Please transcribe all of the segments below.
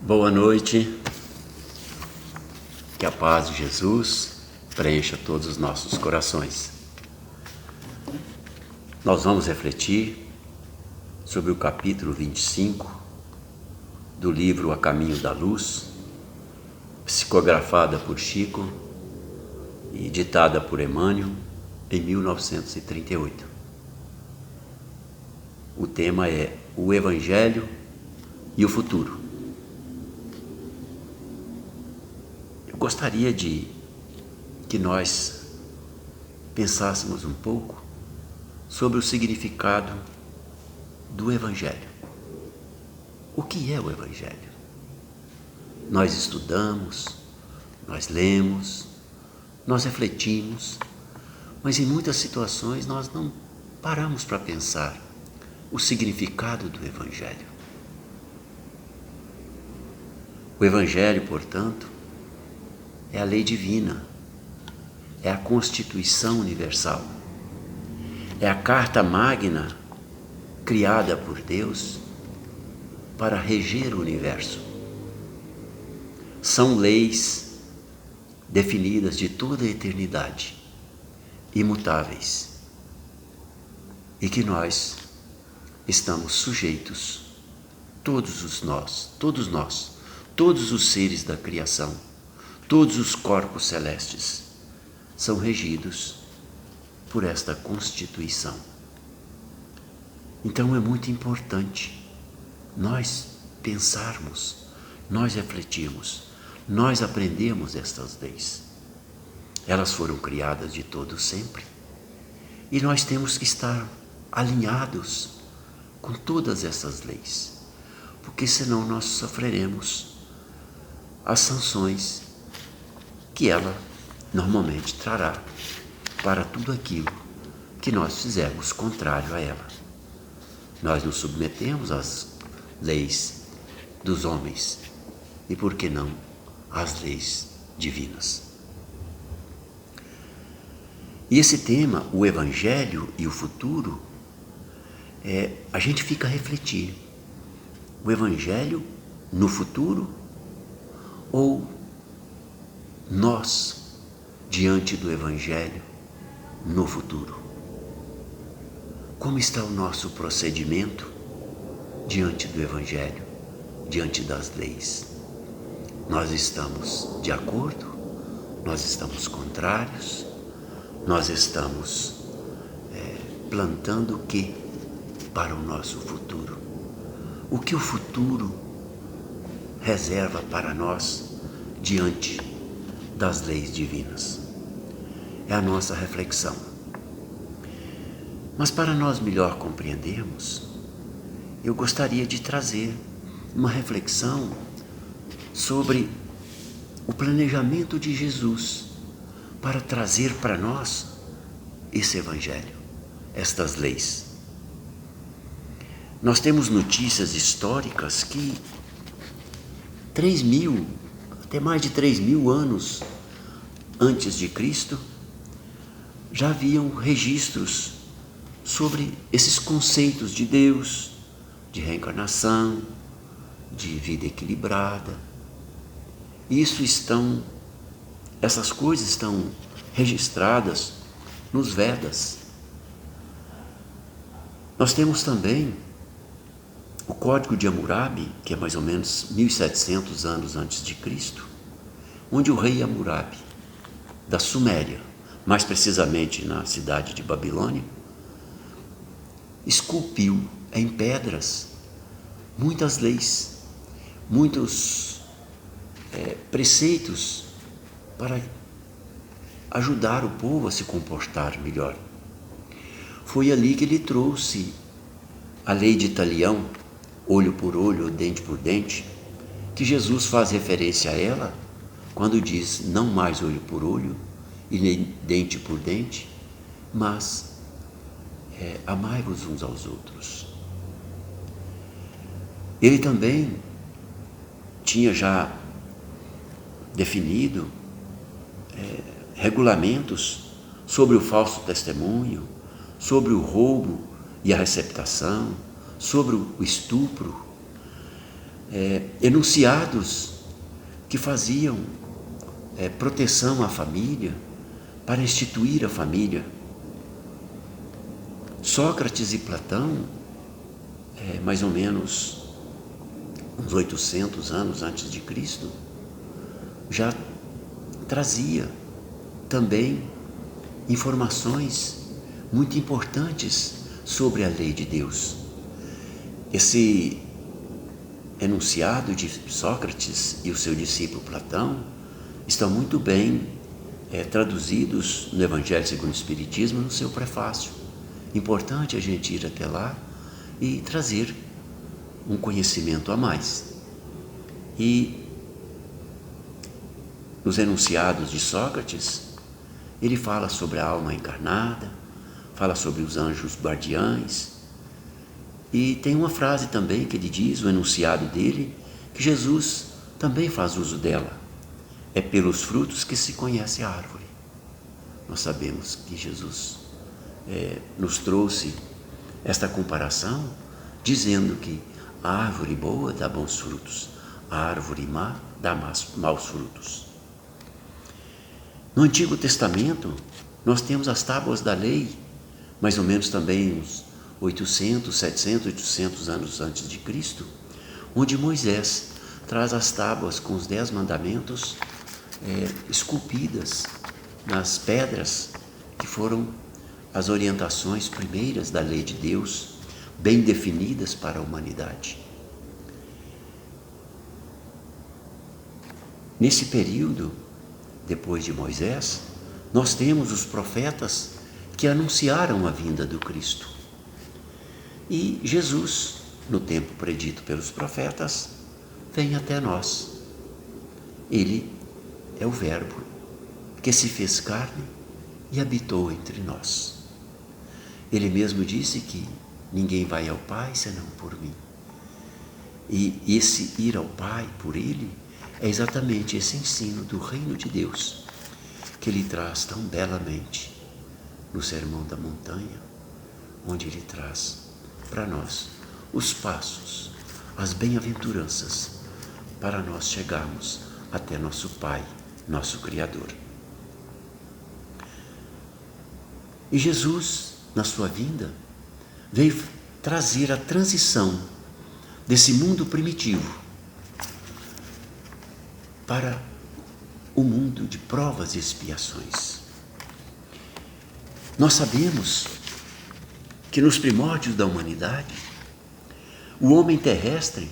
Boa noite, que a paz de Jesus preencha todos os nossos corações. Nós vamos refletir sobre o capítulo 25 do livro A Caminho da Luz, psicografada por Chico e ditada por Emmanuel em 1938. O tema é o Evangelho e o futuro. Eu gostaria de que nós pensássemos um pouco sobre o significado do Evangelho. O que é o Evangelho? Nós estudamos, nós lemos, nós refletimos, mas em muitas situações nós não paramos para pensar o significado do Evangelho. O Evangelho, portanto, é a lei divina, é a Constituição Universal, é a Carta Magna criada por Deus para reger o universo. São leis definidas de toda a eternidade, imutáveis, e que nós estamos sujeitos, todos nós, todos os seres da criação, todos os corpos celestes são regidos por esta Constituição. Então é muito importante nós pensarmos, nós refletirmos, nós aprendemos estas leis. Elas foram criadas de todo sempre e nós temos que estar alinhados com todas essas leis, porque senão nós sofreremos as sanções que ela normalmente trará para tudo aquilo que nós fizermos contrário a ela. Nós nos submetemos às leis dos homens e, por que não, às leis divinas. E esse tema, o Evangelho e o futuro, a gente fica a refletir. O Evangelho no futuro ou nós diante do Evangelho no futuro? Como está o nosso procedimento diante do Evangelho, diante das leis? Nós estamos de acordo? Nós estamos contrários? Nós estamos plantando o que para o nosso futuro? O que o futuro reserva para nós diante das leis divinas? É a nossa reflexão. Mas para nós melhor compreendermos, eu gostaria de trazer uma reflexão sobre o planejamento de Jesus para trazer para nós esse Evangelho, estas leis. Nós temos notícias históricas que 3.000, até mais de 3.000 anos antes de Cristo, já haviam registros sobre esses conceitos de Deus, de reencarnação, de vida equilibrada. Essas coisas estão registradas nos Vedas. Nós temos também o Código de Hammurabi, que é mais ou menos 1.700 anos antes de Cristo, onde o rei Hammurabi, da Suméria, mais precisamente na cidade de Babilônia, esculpiu em pedras muitas leis, muitos preceitos para ajudar o povo a se comportar melhor. Foi ali que ele trouxe a lei de Talião, olho por olho, dente por dente, que Jesus faz referência a ela quando diz não mais olho por olho e nem dente por dente, mas amai-vos uns aos outros. Ele também tinha já definido regulamentos sobre o falso testemunho, sobre o roubo e a receptação, sobre o estupro, enunciados que faziam proteção à família, para instituir a família. Sócrates e Platão, mais ou menos uns 800 anos antes de Cristo, já trazia também informações muito importantes sobre a lei de Deus. Esse enunciado de Sócrates e o seu discípulo Platão estão muito bem traduzidos no Evangelho segundo o Espiritismo, no seu prefácio. Importante a gente ir até lá e trazer um conhecimento a mais. E nos enunciados de Sócrates, ele fala sobre a alma encarnada, fala sobre os anjos guardiães, e tem uma frase também que ele diz, o enunciado dele, que Jesus também faz uso dela. É pelos frutos que se conhece a árvore. Nós sabemos que Jesus nos trouxe esta comparação, dizendo que a árvore boa dá bons frutos, a árvore má dá maus frutos. No Antigo Testamento, nós temos as tábuas da lei, mais ou menos também uns 800 anos antes de Cristo, onde Moisés traz as tábuas com os 10 mandamentos esculpidas nas pedras, que foram as orientações primeiras da lei de Deus, bem definidas para a humanidade. Nesse período, depois de Moisés, nós temos os profetas que anunciaram a vinda do Cristo. E Jesus, no tempo predito pelos profetas, vem até nós. Ele é o Verbo que se fez carne e habitou entre nós. Ele mesmo disse que ninguém vai ao Pai senão por mim. E esse ir ao Pai por ele é exatamente esse ensino do reino de Deus que ele traz tão belamente no Sermão da Montanha, onde ele traz para nós os passos, as bem-aventuranças, para nós chegarmos até nosso Pai, nosso Criador. E Jesus, na sua vinda, veio trazer a transição desse mundo primitivo para o mundo de provas e expiações. Nós sabemos que nos primórdios da humanidade, o homem terrestre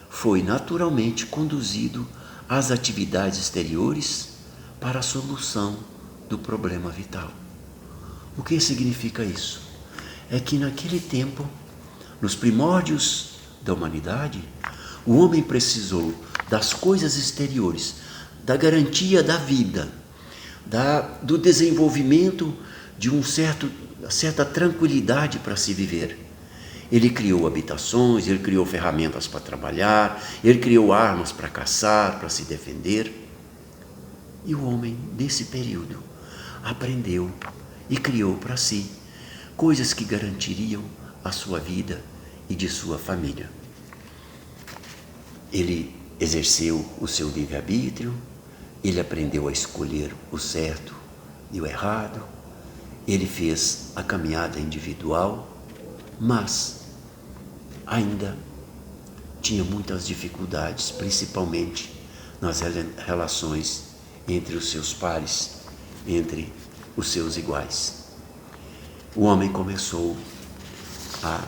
foi naturalmente conduzido às atividades exteriores para a solução do problema vital. O que significa isso? É que naquele tempo, nos primórdios da humanidade, o homem precisou das coisas exteriores, da garantia da vida, do desenvolvimento de certa tranquilidade para se viver. Ele criou habitações, ele criou ferramentas para trabalhar, ele criou armas para caçar, para se defender. E o homem, nesse período, aprendeu e criou para si coisas que garantiriam a sua vida e de sua família. Ele exerceu o seu livre-arbítrio, ele aprendeu a escolher o certo e o errado, ele fez a caminhada individual, mas ainda tinha muitas dificuldades, principalmente nas relações entre os seus pares, entre os seus iguais. O homem começou a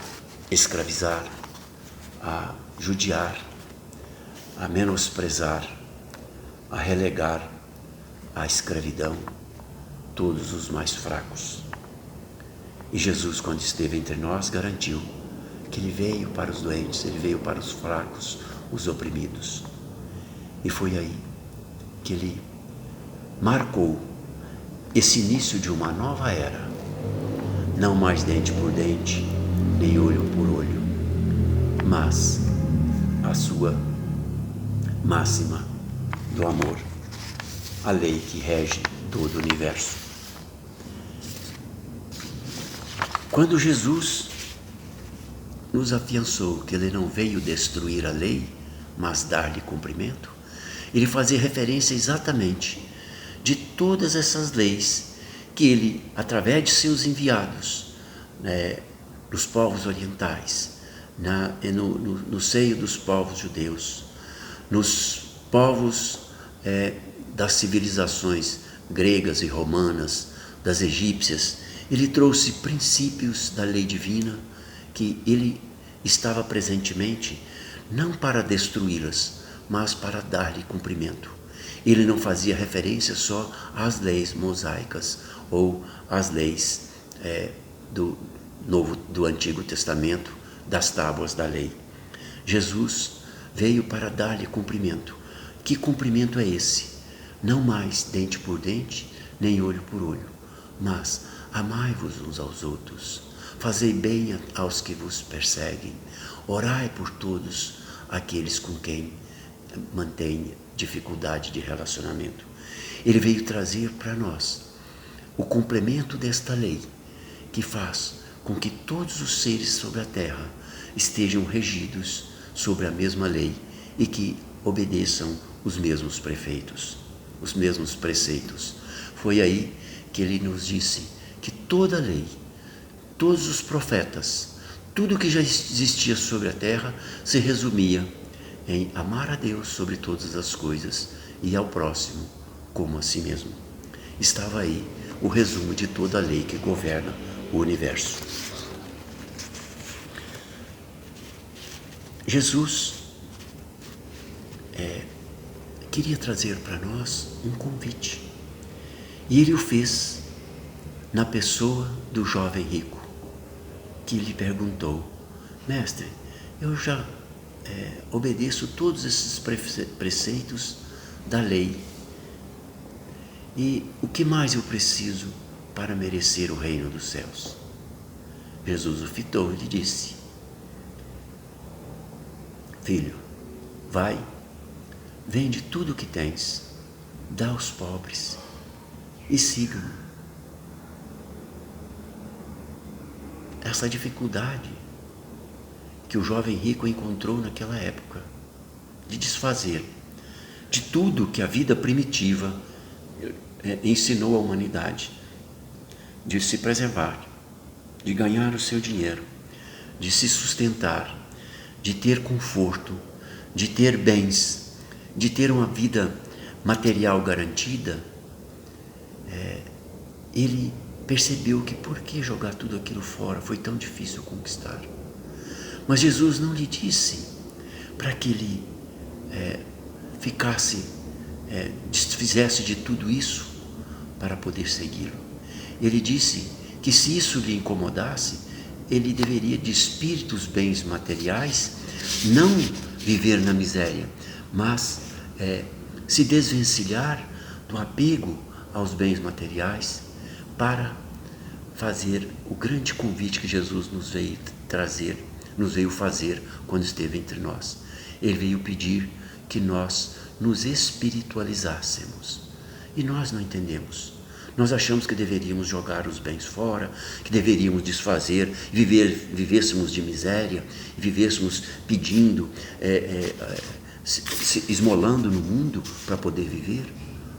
escravizar, a judiar, a menosprezar, a relegar à escravidão todos os mais fracos. E Jesus, quando esteve entre nós, garantiu que ele veio para os doentes, ele veio para os fracos, os oprimidos. E foi aí que ele marcou esse início de uma nova era, não mais dente por dente, nem olho por olho, mas a sua máxima do amor, a lei que rege todo o universo. Quando Jesus nos afiançou que ele não veio destruir a lei, mas dar-lhe cumprimento. Ele fazia referência exatamente de todas essas leis que ele, através de seus enviados, nos povos orientais, no seio dos povos judeus, nos povos das civilizações gregas e romanas, das egípcias, ele trouxe princípios da lei divina que ele estava presentemente não para destruí-las, mas para dar-lhe cumprimento. Ele não fazia referência só às leis mosaicas ou às leis do Antigo Testamento, das tábuas da lei. Jesus veio para dar-lhe cumprimento. Que cumprimento é esse? Não mais dente por dente, nem olho por olho, mas amai-vos uns aos outros, fazei bem aos que vos perseguem, orai por todos aqueles com quem mantém dificuldade de relacionamento. Ele veio trazer para nós o complemento desta lei, que faz com que todos os seres sobre a terra estejam regidos sobre a mesma lei e que obedeçam os mesmos prefeitos, os mesmos preceitos. Foi aí que ele nos disse que toda a lei, todos os profetas, tudo que já existia sobre a terra se resumia em amar a Deus sobre todas as coisas e ao próximo como a si mesmo. Estava aí o resumo de toda a lei que governa o universo. Jesus queria trazer para nós um convite, e ele o fez na pessoa do jovem rico, que lhe perguntou: mestre, eu já obedeço todos esses preceitos da lei, e o que mais eu preciso para merecer o reino dos céus? Jesus o fitou e lhe disse: filho, vai, vende tudo o que tens, dá aos pobres e siga-me. Essa dificuldade que o jovem rico encontrou naquela época de desfazer de tudo que a vida primitiva ensinou à humanidade, de se preservar, de ganhar o seu dinheiro, de se sustentar, de ter conforto, de ter bens, de ter uma vida material garantida, ele percebeu que por que jogar tudo aquilo fora foi tão difícil conquistar. Mas Jesus não lhe disse para que ele desfizesse de tudo isso para poder segui-lo. Ele disse que se isso lhe incomodasse, ele deveria despir dos bens materiais, não viver na miséria, mas se desvencilhar do apego aos bens materiais para fazer o grande convite que Jesus nos veio fazer quando esteve entre nós. Ele veio pedir que nós nos espiritualizássemos. E nós não entendemos. Nós achamos que deveríamos jogar os bens fora, que deveríamos desfazer, vivêssemos de miséria, vivêssemos pedindo, se esmolando no mundo para poder viver.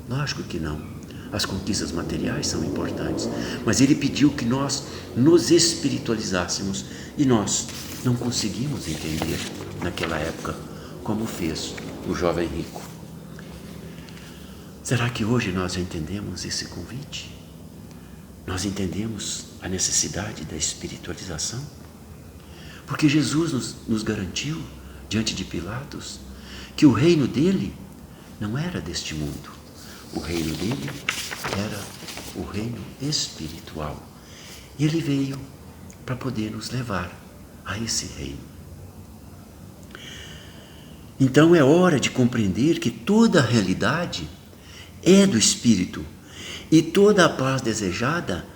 Lógico que não. As conquistas materiais são importantes, mas ele pediu que nós nos espiritualizássemos e nós não conseguimos entender naquela época como fez o jovem rico. Será que hoje nós entendemos esse convite? Nós entendemos a necessidade da espiritualização? Porque Jesus nos garantiu, diante de Pilatos, que o reino dele não era deste mundo. O reino dele era o reino espiritual. E ele veio para poder nos levar a esse reino. Então é hora de compreender que toda a realidade é do Espírito e toda a paz desejada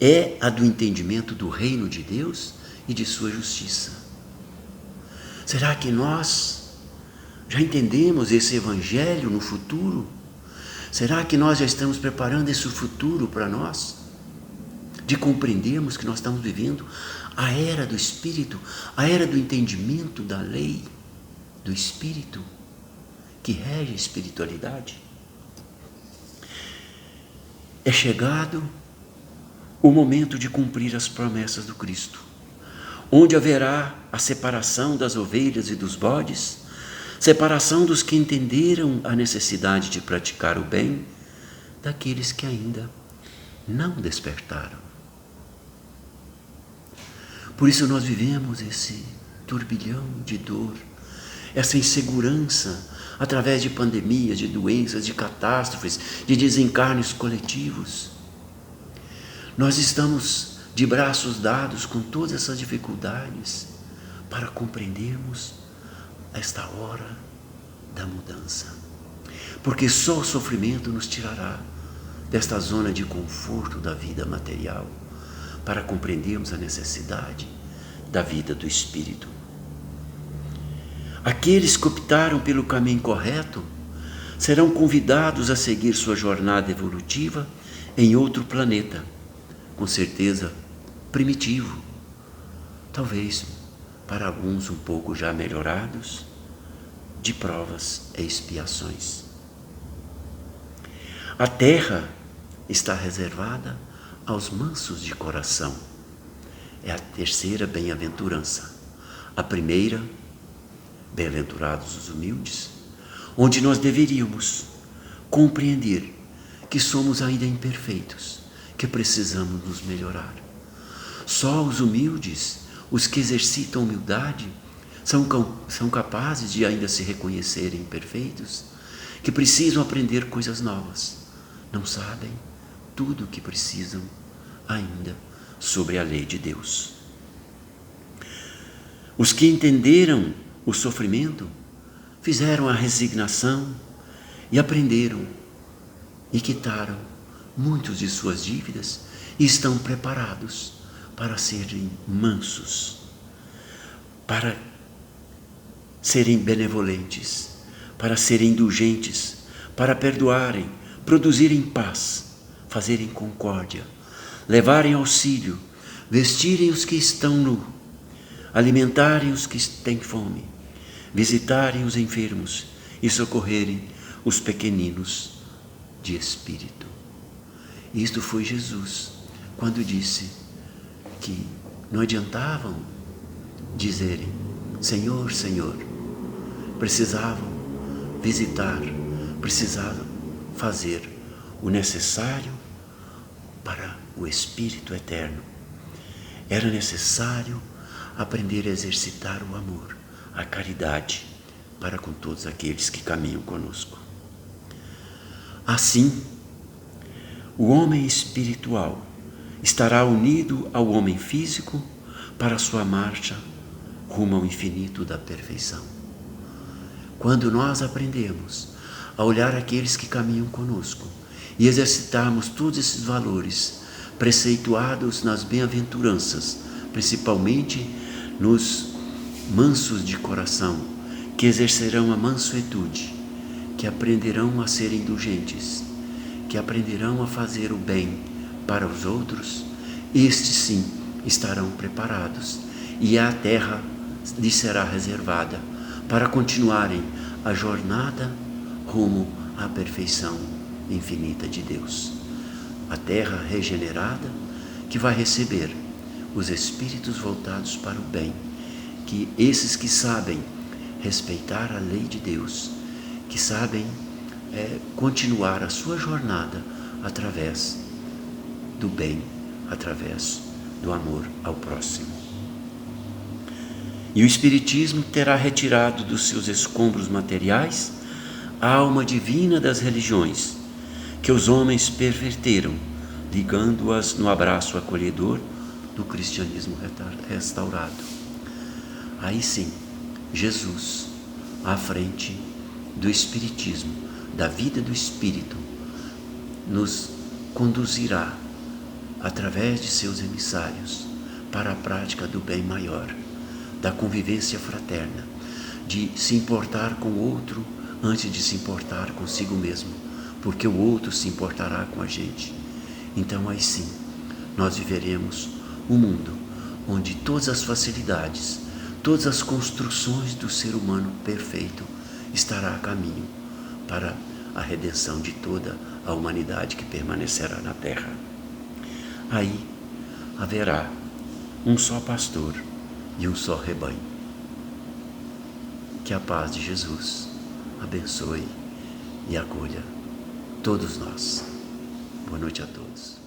é a do entendimento do reino de Deus e de sua justiça. Será que nós já entendemos esse evangelho no futuro? Será que nós já estamos preparando esse futuro para nós? De compreendermos que nós estamos vivendo a era do Espírito, a era do entendimento da lei. do Espírito que rege a espiritualidade. É chegado o momento de cumprir as promessas do Cristo, onde haverá a separação das ovelhas e dos bodes, separação dos que entenderam a necessidade de praticar o bem, daqueles que ainda não despertaram. Por isso nós vivemos esse turbilhão de dor, essa insegurança, através de pandemias, de doenças, de catástrofes, de desencarnes coletivos. Nós estamos de braços dados com todas essas dificuldades para compreendermos esta hora da mudança. Porque só o sofrimento nos tirará desta zona de conforto da vida material, para compreendermos a necessidade da vida do Espírito. Aqueles que optaram pelo caminho correto serão convidados a seguir sua jornada evolutiva em outro planeta, com certeza primitivo, talvez para alguns um pouco já melhorados, de provas e expiações. A terra está reservada aos mansos de coração. É a terceira bem-aventurança. A primeira, bem-aventurados os humildes, onde nós deveríamos compreender que somos ainda imperfeitos, que precisamos nos melhorar. Só os humildes, os que exercitam humildade, são capazes de ainda se reconhecerem imperfeitos, que precisam aprender coisas novas. Não sabem tudo o que precisam ainda sobre a lei de Deus. Os que entenderam o sofrimento fizeram a resignação e aprenderam e quitaram muitos de suas dívidas e estão preparados para serem mansos, para serem benevolentes, para serem indulgentes, para perdoarem, produzirem paz, fazerem concórdia, levarem auxílio, vestirem os que estão nus, alimentarem os que têm fome, visitarem os enfermos e socorrerem os pequeninos de espírito. Isto foi Jesus, quando disse que não adiantavam dizerem Senhor, Senhor. Precisavam visitar, precisavam fazer o necessário para o Espírito Eterno. Era necessário aprender a exercitar o amor, a caridade, para com todos aqueles que caminham conosco. Assim, o homem espiritual estará unido ao homem físico para a sua marcha rumo ao infinito da perfeição. Quando nós aprendemos a olhar aqueles que caminham conosco e exercitarmos todos esses valores preceituados nas bem-aventuranças, principalmente nos mansos de coração, que exercerão a mansuetude, que aprenderão a ser indulgentes, que aprenderão a fazer o bem para os outros, estes sim estarão preparados e a terra lhes será reservada para continuarem a jornada rumo à perfeição infinita de Deus. A terra regenerada que vai receber os espíritos voltados para o bem, que esses que sabem respeitar a lei de Deus, que sabem continuar a sua jornada através do bem, através do amor ao próximo. E o Espiritismo terá retirado dos seus escombros materiais a alma divina das religiões, que os homens perverteram, ligando-as no abraço acolhedor do cristianismo restaurado. Aí sim, Jesus, à frente do Espiritismo, da vida do Espírito, nos conduzirá, através de seus emissários, para a prática do bem maior, da convivência fraterna, de se importar com o outro antes de se importar consigo mesmo, porque o outro se importará com a gente. Então aí sim, nós viveremos um mundo onde todas as facilidades, todas as construções do ser humano perfeito estará a caminho para a redenção de toda a humanidade que permanecerá na terra. Aí haverá um só pastor e um só rebanho. Que a paz de Jesus abençoe e acolha todos nós. Boa noite a todos.